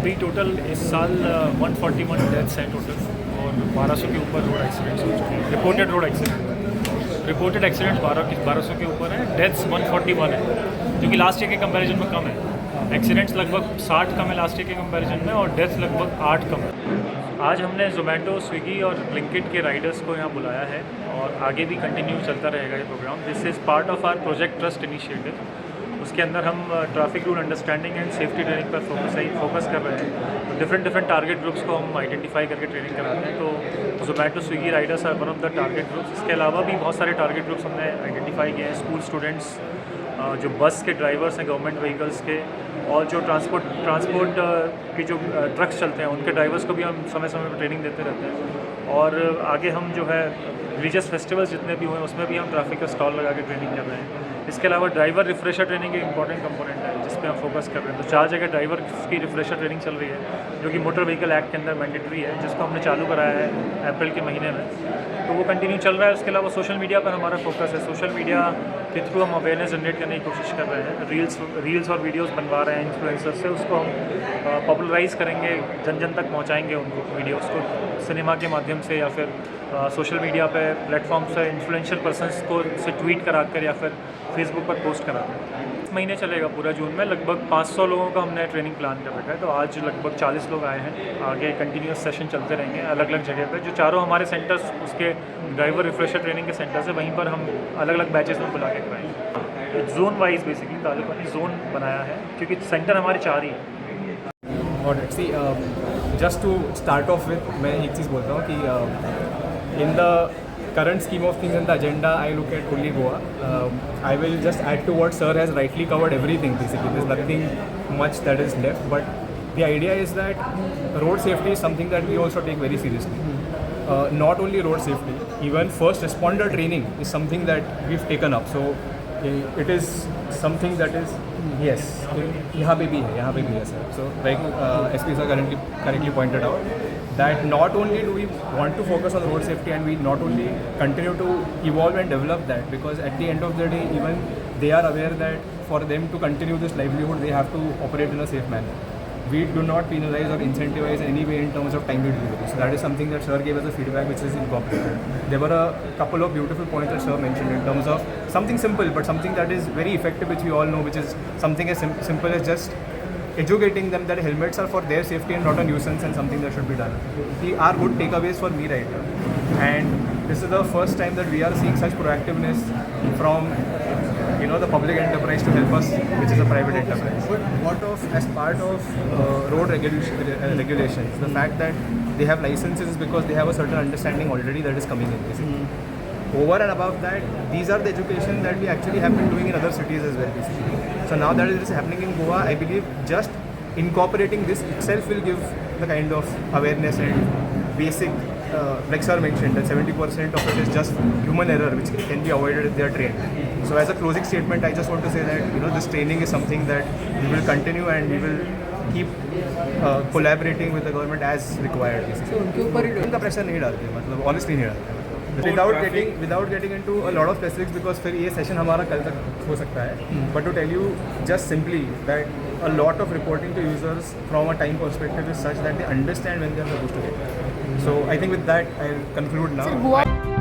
अभी टोटल इस साल 141 डेथ्स हैं टोटल और 1200 के ऊपर रोड एक्सीडेंट्स हो चुके हैं। Reported road accident, reported accidents 1200 के ऊपर है। डेथ्स 141 है, जो कि लास्ट ईयर के कंपैरिजन में कम है। एक्सीडेंट्स लगभग 60 कम है लास्ट ईयर के कंपैरिजन में, और डेथ्स लगभग 8 कम है। आज हमने जोमेटो, स्विगी और ब्लिंकिट के राइडर्स को यहाँ बुलाया है और आगे भी कंटिन्यू चलता रहेगा ये program. This is part of our project trust initiative. उसके अंदर हम traffic rule understanding and safety training पर फोकस कर रहे हैं। तो डिफरेंट टारगेट ग्रुप्स को हम आइडेंटिफाई करके ट्रेनिंग कराते हैं। तो Zomato, Swiggy riders are one of the target groups. इसके अलावा भी बहुत सारे टारगेट ग्रुप्स हमने आइडेंटिफाई किए हैं। स्कूल स्टूडेंट्स, जो बस के ड्राइवर्स हैं गवर्नमेंट व्हीकल्स के, और जो ट्रांसपोर्ट के जो ट्रक्स चलते हैं उनके ड्राइवर्स को भी हम समय समय पर ट्रेनिंग देते रहते हैं। और आगे हम जो है रिलीजियस फेस्टिवल्स जितने भी हुए उसमें भी हम ट्रैफिक का स्टॉल लगा के ट्रेनिंग कर रहे हैं। इसके अलावा ड्राइवर रिफ्रेशर ट्रेनिंग एक इंपॉर्टेंट कंपोनेंट है जिस पे हम फोकस कर रहे हैं। तो 4 जगह ड्राइवर की रिफ्रेशर ट्रेनिंग चल रही है, जो कि मोटर व्हीकल एक्ट के अंदर मैंडेटरी है, जिसको हमने चालू कराया है अप्रैल के महीने में। तो वो कंटिन्यू चल रहा है। उसके अलावा सोशल मीडिया पर हमारा फोकस है। सोशल मीडिया के थ्रू हम अवेयरनेस जनरेट करने की कोशिश कर रहे हैं। रील्स और वीडियोस बनवा रहे हैं इन्फ्लुएंसर से, उसको हम पॉपुलराइज़ करेंगे, जन जन तक पहुंचाएंगे उनको वीडियोस को, सिनेमा के माध्यम से या फिर सोशल मीडिया पे प्लेटफॉर्म से इन्फ्लुएंशियल पर्सनस को से ट्वीट करा कर या फिर फेसबुक पर पोस्ट करा कर। इस महीने चलेगा पूरा जून में। लगभग 500 लोगों का हमने ट्रेनिंग प्लान कर रखा है। तो आज लगभग 40 लोग आए हैं। आगे कंटिन्यूस सेशन चलते रहेंगे अलग अलग जगह पे। जो चारों हमारे सेंटर्स उसके ड्राइवर रिफ्रेशर ट्रेनिंग के सेंटर्स है, वहीं पर हम अलग अलग बैचेस में बुला के कराएंगे। जोन वाइज बेसिकली तालुकानी जोन बनाया है, क्योंकि सेंटर हमारे 4 ही हैं। और see just to start off with, मैं एक चीज़ बोलता हूँ कि in the current scheme of things and the agenda, I look at only Goa. I will just add to what sir has rightly covered everything basically. There's nothing much that is left, but the idea is that road safety is something that we also take very seriously. Not only road safety, even first responder training is something that we've taken up. So it is something that is, yes, यहाँ पे भी है sir. So like SP sir correctly pointed out, that not only do we want to focus on road safety, and we not only continue to evolve and develop that, because at the end of the day even they are aware that for them to continue this livelihood they have to operate in a safe manner. We do not penalize or incentivize in any way in terms of time delivery. So that is something that sir gave us a feedback which is incorporated. There were a couple of beautiful points that sir mentioned in terms of something simple but something that is very effective, which we all know, which is something as simple as just educating them that helmets are for their safety and not a nuisance and something that should be done. These are good takeaways for me right now. And this is the first time that we are seeing such proactiveness from the public enterprise to help us, which is a private enterprise. But what of, as part of road regulations, the fact that they have licenses is because they have a certain understanding already that is coming in basically. Over and above that, these are the education that we actually have been doing in other cities as well basically. So now that it is happening in Goa, I believe just incorporating this itself will give the kind of awareness and basic, like sir mentioned, that 70% of it is just human error which can be avoided if they are trained. So as a closing statement, I just want to say that this training is something that we will continue and we will keep collaborating with the government as required. So उनके ऊपर उनका pressure नहीं डालते, मतलब honestly नहीं डालते, without getting into a lot of specifics, because फिर ये सेशन हमारा कल तक हो सकता है. But to tell you just simply that a lot of reporting to users from a time perspective is such that they understand when they are supposed to get. So I think with that I'll conclude now.